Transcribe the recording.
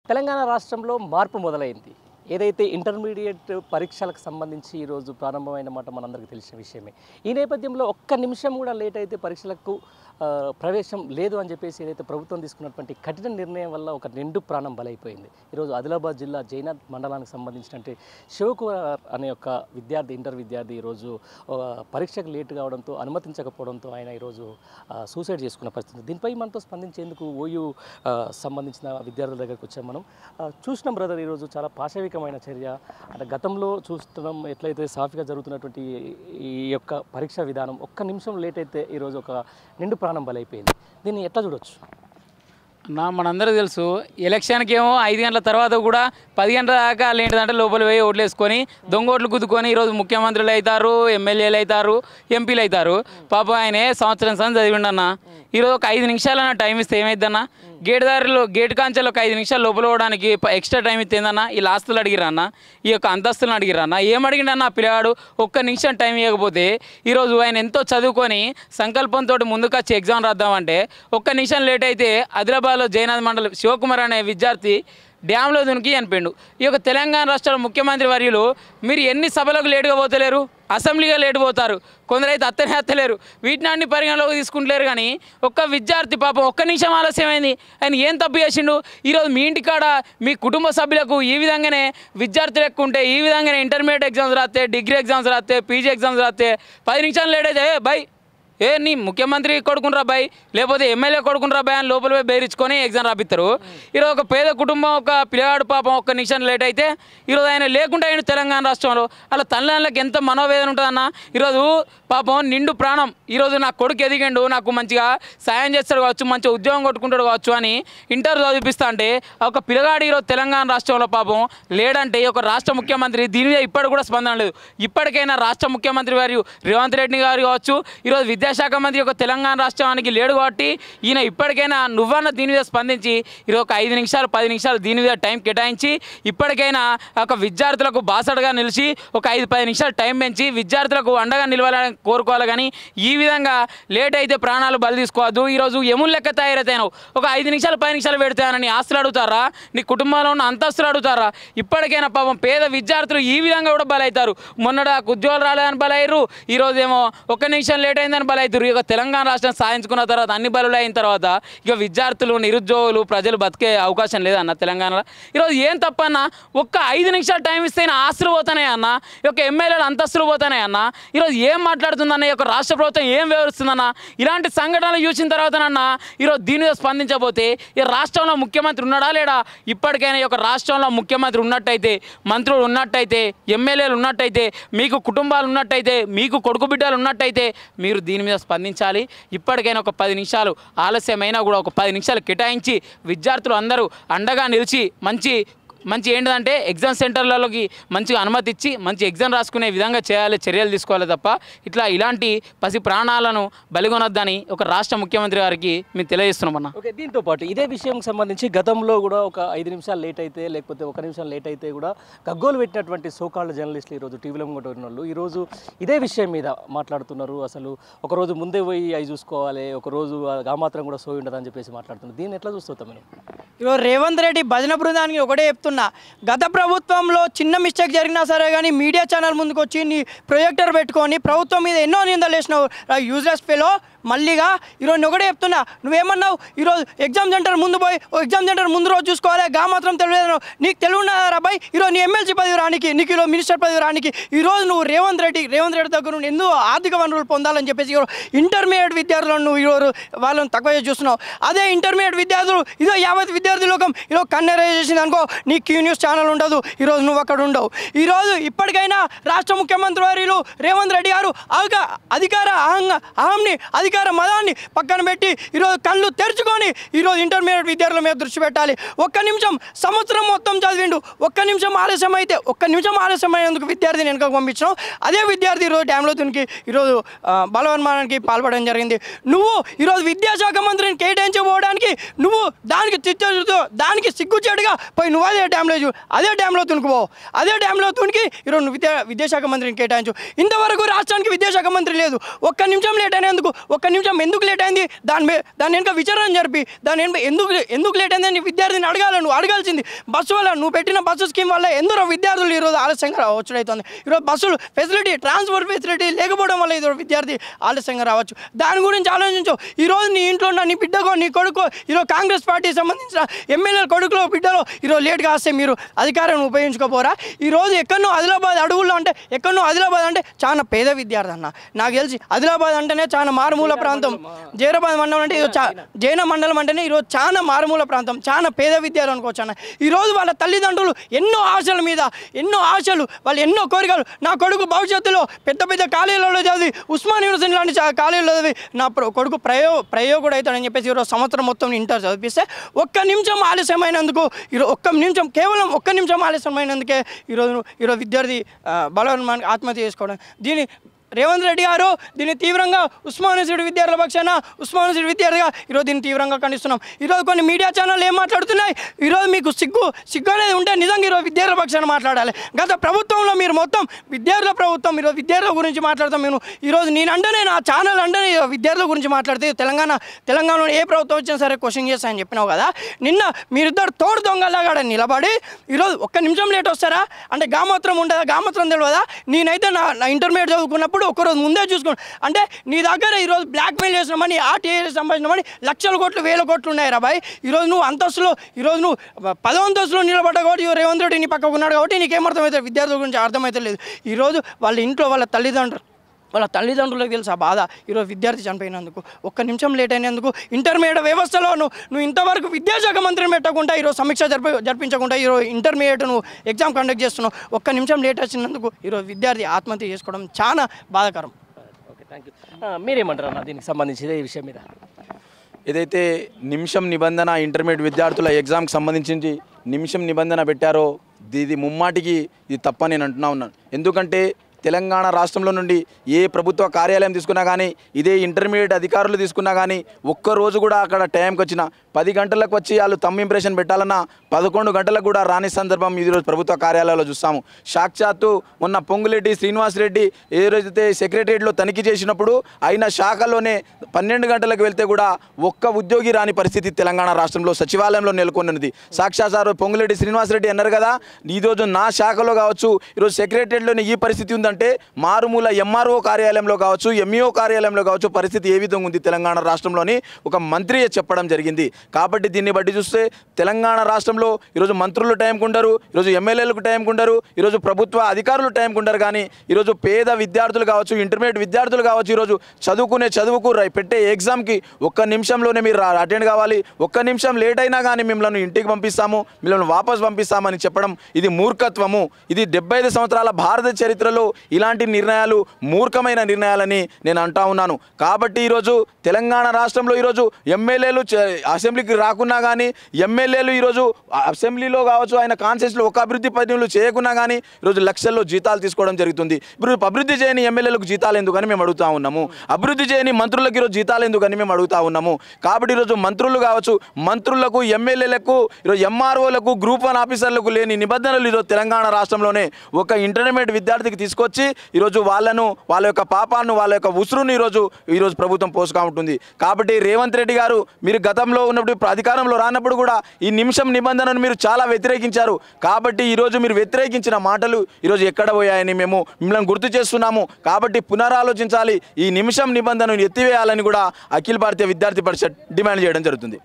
తెలంగాణ రాష్ట్రంలో మార్పు మొదలైంది. ఏదైతే ఇంటర్మీడియట్ పరీక్షలకు సంబంధించి ఈరోజు ప్రారంభమైన మాట మనందరికీ తెలిసిన విషయమే. ఈ నేపథ్యంలో ఒక్క నిమిషం కూడా లేట్ అయితే పరీక్షలకు ప్రవేశం లేదు అని చెప్పేసి ఏదైతే ప్రభుత్వం తీసుకున్నటువంటి కఠిన నిర్ణయం వల్ల ఒక నిండు ప్రాణం బలైపోయింది. ఈరోజు ఆదిలాబాద్ జిల్లా జైనాథ్ మండలానికి సంబంధించినటువంటి శివకుమార్ అనే ఒక విద్యార్థి, ఇంటర్ విద్యార్థి ఈరోజు పరీక్షకు లేట్ కావడంతో, అనుమతించకపోవడంతో ఆయన ఈరోజు సూసైడ్ చేసుకున్న పరిస్థితి. దీనిపై మనతో స్పందించేందుకు ఓయూ సంబంధించిన విద్యార్థుల దగ్గరికి వచ్చాం. మనం చూసినాం బ్రదర్, ఈరోజు చాలా పాశవికమైన చర్య. అంటే గతంలో చూస్తున్నాం ఎట్లయితే సాఫీగా జరుగుతున్నటువంటి ఈ యొక్క పరీక్ష విధానం ఒక్క నిమిషం లేట్ అయితే ఈరోజు ఒక నిండు ప్రాణం బలైపోయింది. దీన్ని ఎట్లా చూడొచ్చు? మనందరూ తెలుసు, ఎలక్షన్కి ఏమో 5 గంటల తర్వాత కూడా 10 గంటల దాకా లేనిదంటే లోపల పోయి ఓట్లు వేసుకొని దొంగ ఓట్లు గుద్దుకొని ఈరోజు ముఖ్యమంత్రులు అవుతారు, ఎమ్మెల్యేలు అవుతారు, ఎంపీలు అవుతారు. పాపం ఆయనే సంవత్సరం చదివిండన్న. ఈరోజు ఒక 5 నిమిషాలన్నా టైం ఇస్తే ఏమైద్దన్నా? గేట్ కాంచెలు ఒక 5 నిమిషాలు లోపల పోవడానికి ఎక్స్ట్రా టైం ఇస్తేందన్నా? ఈ ఆస్తులు అడిగిరన్నా, ఈ యొక్క అంతస్తులను అడిగిరన్నా, ఏం అడిగిండన్నా పిల్లగాడు? ఒక్క నిమిషం టైం ఇవ్వకపోతే ఈరోజు ఆయన ఎంతో చదువుకొని సంకల్పంతో ముందుకు వచ్చి ఎగ్జామ్ రాద్దామంటే ఒక్క నిమిషం లేట్ అయితే ఆదిలాబాద్లో జైనాథ్ మండలం శివకుమార్ అనే విద్యార్థి డ్యాంలో దునికి అనిపిండు. ఈ యొక్క తెలంగాణ రాష్ట్ర ముఖ్యమంత్రి వర్యులు మీరు ఎన్ని సభలకు లేటుగా పోతలేరు, అసెంబ్లీగా లేటు పోతారు, కొందరైతే అత్తలేరు, వీటిని అన్ని పరిగణలోకి తీసుకుంటలేరు. కానీ ఒక్క విద్యార్థి పాపం ఒక్క నిమిషం ఆలస్యమైంది, ఆయన ఏం తప్పు చేసిండు? ఈరోజు మీ ఇంటికాడ మీ కుటుంబ సభ్యులకు ఈ విధంగానే విద్యార్థులు ఎక్కువ ఉంటే, ఈ విధంగానే ఇంటర్మీడియట్ ఎగ్జామ్స్ రాస్తే, డిగ్రీ ఎగ్జామ్స్ రాస్తే, పీజీ ఎగ్జామ్స్ రాస్తే 10 నిమిషాలు లేట్ అయితే బై నీ ముఖ్యమంత్రి కొడుకుని బాయ్, లేకపోతే ఎమ్మెల్యే కొడుకుని బాయ్ అని లోపల పోయి బెదిరించుకొని ఎగ్జామ్ రాపిస్తారు. ఈరోజు ఒక పేద కుటుంబం, ఒక పిల్లగాడు పాపం ఒక్క నిమిషం లేట్ అయితే ఈరోజు ఆయన లేకుండా ఆయన తెలంగాణ రాష్ట్రంలో అలా తల్లిదండ్రులకు ఎంత మనోవేదన ఉంటుందన్న. ఈరోజు పాపం నిండు ప్రాణం, ఈరోజు నా కొడుకు ఎదిగిండు, నాకు మంచిగా సాయం చేస్తాడు కావచ్చు, మంచిగా ఉద్యోగం కొట్టుకుంటాడు కావచ్చు అని ఇంటర్ చదివిపిస్తా అంటే ఒక పిల్లగాడు ఈరోజు తెలంగాణ రాష్ట్రంలో పాపం లేడంటే ఒక రాష్ట్ర ముఖ్యమంత్రి దీని మీద ఇప్పటికి కూడా స్పందన లేదు. ఇప్పటికైనా రాష్ట్ర ముఖ్యమంత్రి వారు రేవంత్ రెడ్డి గారు కావచ్చు, ఈరోజు విద్యాశాఖ మంత్రి ఒక తెలంగాణ రాష్ట్రానికి లేడు కాబట్టి ఈయన ఇప్పటికైనా నువ్వన్న దీని మీద స్పందించి ఈరోజు ఒక 5 నిమిషాలు 10 నిమిషాలు దీని మీద టైం కేటాయించి ఇప్పటికైనా ఒక విద్యార్థులకు బాసటగా నిలిచి ఒక 5-10 నిమిషాలు టైం పెంచి విద్యార్థులకు అండగా నిలవాలని కోరుకోవాలి. కానీ ఈ విధంగా లేట్ అయితే ప్రాణాలు బలి తీసుకోవద్దు. ఈరోజు ఎములు లెక్క తయారైతాను, ఒక 5 నిమిషాలు 10 నిమిషాలు పెడతానని ఆస్తులు అడుగుతారా? నీ కుటుంబంలో ఉన్న అంతస్తులు అడుగుతారా? ఇప్పటికైనా పాపం పేద విద్యార్థులు ఈ విధంగా కూడా బలవుతారు. మొన్నడాకు ఉద్యోగాలు రాలేదని బలయ్యారు, ఈరోజు ఏమో ఒక్క నిమిషం లేట్ అయిందని బలవుతారు. ఇక తెలంగాణ రాష్ట్రం సాధించుకున్న తర్వాత అన్ని బలులు అయిన తర్వాత ఇక విద్యార్థులు, నిరుద్యోగులు, ప్రజలు బతికే అవకాశం లేదన్న తెలంగాణలో. ఈరోజు ఏం తప్పన్నా? ఒక్క 5 నిమిషాలు టైం ఇస్తే ఆస్తులు పోతానే అన్న, ఈ యొక్క ఎమ్మెల్యేలు అంతస్తులు పోతానే అన్న. ఈరోజు ఏం మాట్లాడుతుందన్న, ఈ యొక్క రాష్ట్ర ప్రభుత్వం ఏం వివరిస్తుందన్న? ఇలాంటి సంఘటనలు చూసిన తర్వాతనన్నా ఈరోజు దీని మీద స్పందించబోతే ఈ రాష్ట్రంలో ముఖ్యమంత్రి ఉన్నాడా లేడా? ఇప్పటికైనా ఈ యొక్క రాష్ట్రంలో ముఖ్యమంత్రి ఉన్నట్టయితే, మంత్రులు ఉన్నట్టయితే, ఎమ్మెల్యేలు ఉన్నట్టయితే, మీకు కుటుంబాలు ఉన్నట్టయితే, మీకు కొడుకు బిడ్డలు ఉన్నట్టయితే మీరు దీని మీద స్పందించాలి. ఇప్పటికైనా ఒక 10 నిమిషాలు ఆలస్యమైనా కూడా ఒక 10 నిమిషాలు కేటాయించి విద్యార్థులు అందరూ అండగా నిలిచి మంచి ఏంటంటే ఎగ్జామ్ సెంటర్లలోకి మంచిగా అనుమతి ఇచ్చి మంచి ఎగ్జామ్ రాసుకునే విధంగా చర్యలు తీసుకోవాలి తప్ప ఇలాంటి పసి ప్రాణాలను బలిగొనొద్దని ఒక రాష్ట్ర ముఖ్యమంత్రి గారికి మేము తెలియజేస్తున్నామన్నా. ఓకే, దీంతో పాటు ఇదే విషయం సంబంధించి గతంలో కూడా ఒక 5 నిమిషాలు లేట్ అయితే, లేకపోతే 1 నిమిషం లేట్ అయితే కూడా గగ్గోలు పెట్టినటువంటి సోకాళ్ళ జర్నలిస్టులు ఈరోజు టీవీలో ఉన్న వాళ్ళు ఈరోజు ఇదే విషయం మీద మాట్లాడుతున్నారు. అసలు ఒకరోజు ముందే పోయి అవి చూసుకోవాలి, ఒకరోజు ఆ మాత్రం కూడా సోయి ఉండదని చెప్పేసి మాట్లాడుతున్నారు. దీన్ని ఎట్లా చూస్తాం మేము? ఈరోజు రేవంత్ రెడ్డి భజన బృందానికి ఒకటే చెప్తున్నా, గత ప్రభుత్వంలో చిన్న మిస్టేక్ జరిగినా సరే కానీ మీడియా ఛానల్ ముందుకు వచ్చి నీ ప్రొజెక్టర్ పెట్టుకొని ప్రభుత్వం మీద ఎన్నో నిందలు వేసినావు యూజ్లెస్ ఫెలో. మళ్ళీగా ఈరోజు ఒకటే చెప్తున్నా, నువ్వేమన్నావు? ఈరోజు ఎగ్జామ్ సెంటర్ ముందు పోయి ఎగ్జామ్ సెంటర్ ముందు రోజు చూసుకోవాలి, మాత్రం తెలియదు. నీకు తెలియన్నారా బాయ్? ఈరోజు నీ ఎమ్మెల్సీ పదవి రానికి, నీకు ఈరోజు మినిస్టర్ పదవి రానికి ఈరోజు నువ్వు రేవంత్ రెడ్డి దగ్గర నుండి ఎందుకు ఆర్థిక వనరులు పొందాలని చెప్పేసి ఈరోజు ఇంటర్మీడియట్ విద్యార్థులను నువ్వు ఈరోజు వాళ్ళని తక్కువ చూస్తున్నావు. అదే ఇంటర్మీడియట్ విద్యార్థులు ఇదో యావత్ విద్యార్థి లోకం ఈరోజు కన్నెరేజ్ చేసింది అనుకో, నీ క్యూ న్యూస్ ఛానల్ ఉండదు, ఈరోజు నువ్వు అక్కడ ఉండవు. ఈరోజు ఇప్పటికైనా రాష్ట్ర ముఖ్యమంత్రి వారు రేవంత్ రెడ్డి గారు అధికార మదాన్ని పక్కన పెట్టి ఈరోజు కళ్ళు తెరుచుకొని ఈరోజు ఇంటర్మీడియట్ విద్యార్థుల మీద దృష్టి పెట్టాలి. ఒక్క నిమిషం సంవత్సరం మొత్తం చదివిండు, ఒక్క నిమిషం ఆలస్యం అయితే ఒక్క నిమిషం ఆలస్యమైనందుకు విద్యార్థిని వెనుకకు పంపించడం. అదే విద్యార్థి ఈరోజు డ్యాంలో తునికి ఈరోజు బలవన్మానానికి పాల్పడడం జరిగింది. నువ్వు ఈరోజు విద్యాశాఖ మంత్రిని కేటాయించబోవడానికి నువ్వు దానికి సిగ్గుచేటుగా పోయి నువ్వు అదే డ్యాంలో తునుకుపో, అదే డ్యాంలో తునికి ఈరోజు నువ్వు విద్యాశాఖ మంత్రిని కేటాయించు. ఇంతవరకు రాష్ట్రానికి విద్యాశాఖ మంత్రి లేదు. ఒక్క నిమిషం లేట్ అయినందుకు ఒక్క నిమిషం ఎందుకు లేట్ అయింది దాని వెనుక విచారణ జరిపి దాని వెనుక ఎందుకు లేట్ అయింది అని విద్యార్థిని నువ్వు అడగాల్సింది. బస్సు వల్ల నువ్వు పెట్టిన బస్సు స్కీమ్ వల్ల ఎందరో విద్యార్థులు ఈరోజు ఆలస్యంగా వచ్చుడవుతుంది. ఈరోజు బస్సులు ఫెసిలిటీ ట్రాన్స్పోర్ట్ ఫెసిలిటీ లేకపోవడం వల్ల ఈరోజు విద్యార్థి ఆలస్యంగా రావచ్చు. దాని గురించి ఆలోచించు. ఈరోజు నీ ఇంట్లో ఉన్న నీ బిడ్డకో నీ కొడుకో ఈరోజు కాంగ్రెస్ పార్టీకి సంబంధించిన ఎమ్మెల్యేల కొడుకులో బిడ్డలో ఈరోజు లేట్గా వస్తే మీరు అధికారాన్ని ఉపయోగించుకోపోరా? ఈరోజు ఎక్కడో ఆదిలాబాద్ అడవుల్లో అంటే ఎక్కడో ఆదిలాబాద్ అంటే చాలా పేద విద్యార్థి అన్న. నాకు తెలిసి ఆదిలాబాద్ అంటేనే చాలా మారుమూల ప్రాంతం. జైరాబాద్ మండలం అంటే జైన మండలం అంటేనే ఈరోజు చాలా మారుమూల ప్రాంతం, చాలా పేద విద్యార్థులు అనుకోవచ్చు అన్న. ఈరోజు వాళ్ళ తల్లిదండ్రులు ఎన్నో ఆశల మీద ఎన్నో ఆశలు, వాళ్ళు ఎన్నో కోరికలు, నా కొడుకు భవిష్యత్తులో పెద్ద పెద్ద కాలేజీలలో చదివి ఉస్మాన్ యూనివర్సిటీ లాంటి కాలేజీలో చదివి నా కొడుకు ప్రయోగుడు అవుతాడని చెప్పేసి ఈరోజు సంవత్సరం మొత్తం ఇంటర్ చదివిస్తే ఒక్క నిమిషం ఆలస్యమైనందుకు కేవలం ఒక్క నిమిషం ఆలస్యమైనందుకే ఈరోజు విద్యార్థి బలవన్మానికి ఆత్మహత్య చేసుకోవడం. రేవంత్ రెడ్డి గారు దీన్ని తీవ్రంగా ఉస్మాన్ యూనివర్సిటీ విద్యార్థుల పక్షాన ఉస్మాన్ యూనివర్సిటీ విద్యార్థిగా ఈరోజు దీన్ని తీవ్రంగా ఖండిస్తున్నాం. ఈరోజు కొన్ని మీడియా ఛానళ్ళు ఏం మాట్లాడుతున్నాయి? ఈరోజు మీకు సిగ్గు అనేది ఉంటే నిజంగా ఈరోజు విద్యార్థుల పక్షాన మాట్లాడాలి. గత ప్రభుత్వంలో మీరు మొత్తం విద్యార్థుల ప్రభుత్వం, ఈరోజు విద్యార్థుల గురించి మాట్లాడతాం. మేము ఈరోజు నేనంటేనే నా ఛానల్ అంటే విద్యార్థుల గురించి మాట్లాడితే తెలంగాణలో ఏ ప్రభుత్వం వచ్చినా సరే క్వశ్చన్ చేస్తానని చెప్పినావు కదా. నిన్న మీరిద్దరు తోడు దొంగలాగా నిలబడి ఈరోజు ఒక్క నిమిషం లేట్ వస్తారా అంటే గామాత్రం ఉంటుందా? గామాత్రం తెలియదా? నేనైతే నా ఇంటర్మీడియట్ చదువుకున్నప్పుడు ఒక్కరోజు ముందే చూసుకోండి అంటే నీ దగ్గర ఈరోజు బ్లాక్మెయిల్ చేసినామని ఆర్టీఐ సంబంధించినమని లక్షల కోట్లు వేల కోట్లు ఉన్నాయి రా బాయ్. ఈరోజు నువ్వు అంతస్తులో ఈరోజు నువ్వు 10వ అంతస్తులో నిలబడ్డ కాబట్టి రేవంత్ రెడ్డి నీ పక్కకు ఉన్నాడు కాబట్టి నీకేమర్థమవుతుంది? విద్యార్థుల గురించి అర్థమైతే లేదు. ఈరోజు వాళ్ళ ఇంట్లో వాళ్ళ తల్లిదండ్రులకు తెలుసు ఆ బాధ. ఈరోజు విద్యార్థి చనిపోయినందుకు ఒక్క నిమిషం లేట్ అయినందుకు ఇంటర్మీడియట్ వ్యవస్థలో నువ్వు ఇంతవరకు విద్యాశాఖ మంత్రిని పెట్టకుండా ఈరోజు సమీక్ష జరిపించకుండా ఈరోజు ఇంటర్మీడియట్ నువ్వు ఎగ్జామ్ కండక్ట్ చేస్తున్నావు. ఒక్క నిమిషం లేట్ వచ్చినందుకు ఈరోజు విద్యార్థి ఆత్మహత్య చేసుకోవడం చాలా బాధాకరం. Okay, thank you. మీరేమంటారు అన్న దీనికి సంబంధించి ఈ విషయం మీద? ఏదైతే నిమిషం నిబంధన ఇంటర్మీడియట్ విద్యార్థుల ఎగ్జామ్కి సంబంధించి నిమిషం నిబంధన పెట్టారో ఇది ముమ్మాటికి ఇది తప్పని నేను అంటున్నా ఉన్నాను. ఎందుకంటే తెలంగాణ రాష్ట్రంలో నుండి ఏ ప్రభుత్వ కార్యాలయం తీసుకున్నా కానీ ఇదే ఇంటర్మీడియట్ అధికారులు తీసుకున్నా కానీ ఒక్కరోజు కూడా అక్కడ టైంకి వచ్చిన 10 గంటలకు వచ్చి వాళ్ళు తమ్ ఇంప్రెషన్ పెట్టాలన్నా 11 గంటలకు కూడా రాని సందర్భం ఈరోజు ప్రభుత్వ కార్యాలయాల్లో చూస్తాము. సాక్షాత్తు మొన్న పొంగులేటి శ్రీనివాసరెడ్డి ఏ రోజైతే సెక్రటరియట్లో తనిఖీ చేసినప్పుడు అయిన శాఖలోనే 12 గంటలకు వెళ్తే కూడా ఒక్క ఉద్యోగి రాని పరిస్థితి తెలంగాణ రాష్ట్రంలో సచివాలయంలో నెలకొన్నది. సాక్షాత్ సార్ పొంగులేటి శ్రీనివాసరెడ్డి అన్నారు కదా, ఈరోజు నా శాఖలో కావచ్చు ఈరోజు సెక్రటరియట్లోనే ఈ పరిస్థితి ఉంది అంటే మారుమూల ఎంఆర్ఓ కార్యాలయంలో కావచ్చు ఎంఈఓ కార్యాలయంలో కావచ్చు పరిస్థితి ఏ విధంగా ఉంది తెలంగాణ రాష్ట్రంలోని ఒక మంత్రి చెప్పడం జరిగింది. కాబట్టి దీన్ని బట్టి చూస్తే తెలంగాణ రాష్ట్రంలో ఈరోజు మంత్రులు టైంకు ఉండరు, ఈరోజు ఎమ్మెల్యేలకు టైంకు ఉండరు, ఈరోజు ప్రభుత్వ అధికారులు టైంకు ఉండరు. కానీ ఈరోజు పేద విద్యార్థులు కావచ్చు ఇంటర్మీడియట్ విద్యార్థులు కావచ్చు ఈరోజు చదువుకు పెట్టే ఎగ్జామ్కి ఒక్క నిమిషంలోనే మీరు అటెండ్ కావాలి, ఒక్క నిమిషం లేట్ అయినా కానీ మిమ్మల్ని ఇంటికి పంపిస్తాము, మిమ్మల్ని వాపస్ పంపిస్తామని చెప్పడం ఇది మూర్ఖత్వము. ఇది 75 సంవత్సరాల భారత చరిత్రలో ఇలాంటి నిర్ణయాలు మూర్ఖమైన నిర్ణయాలని నేను అంటా ఉన్నాను. కాబట్టి ఈరోజు తెలంగాణ రాష్ట్రంలో ఈరోజు ఎమ్మెల్యేలు అసెంబ్లీకి రాకున్నా కానీ ఎమ్మెల్యేలు ఈరోజు అసెంబ్లీలో కావచ్చు ఆయన కాన్స్టిట్యూన్సీలో ఒక అభివృద్ధి పనులు చేయకున్నా కానీ ఈరోజు లక్షల్లో జీతాలు తీసుకోవడం జరుగుతుంది. ఇప్పుడు అభివృద్ధి చేయని ఎమ్మెల్యేలకు జీతాలు ఎందుకని మేము అడుగుతా ఉన్నాము, అభివృద్ధి చేయని మంత్రులకు ఈరోజు జీతాలు ఎందుకని మేము అడుగుతా ఉన్నాము. కాబట్టి ఈరోజు మంత్రులు కావచ్చు మంత్రులకు ఎమ్మెల్యేలకు ఈరోజు ఎంఆర్ఓలకు గ్రూప్ 1 ఆఫీసర్లకు లేని నిబంధనలు ఈరోజు తెలంగాణ రాష్ట్రంలోనే ఒక ఇంటర్మీడియట్ విద్యార్థికి తీసుకొచ్చి ఈరోజు వాళ్ళ యొక్క పాపాలను వాళ్ళ యొక్క ఉసురుని ఈరోజు ప్రభుత్వం పోసుకా ఉంటుంది. కాబట్టి రేవంత్ రెడ్డి గారు మీరు గతంలో ఉన్నప్పుడు అధికారంలో రానప్పుడు కూడా ఈ నిమిషం నిబంధనను మీరు చాలా వ్యతిరేకించారు. కాబట్టి ఈరోజు మీరు వ్యతిరేకించిన మాటలు ఈరోజు ఎక్కడ పోయాయని మేము మిమ్మల్ని గుర్తు చేస్తున్నాము. కాబట్టి పునరాలోచించాలి, ఈ నిమిషం నిబంధనను ఎత్తివేయాలని కూడా అఖిల భారతీయ విద్యార్థి పరిషత్ డిమాండ్ చేయడం జరుగుతుంది.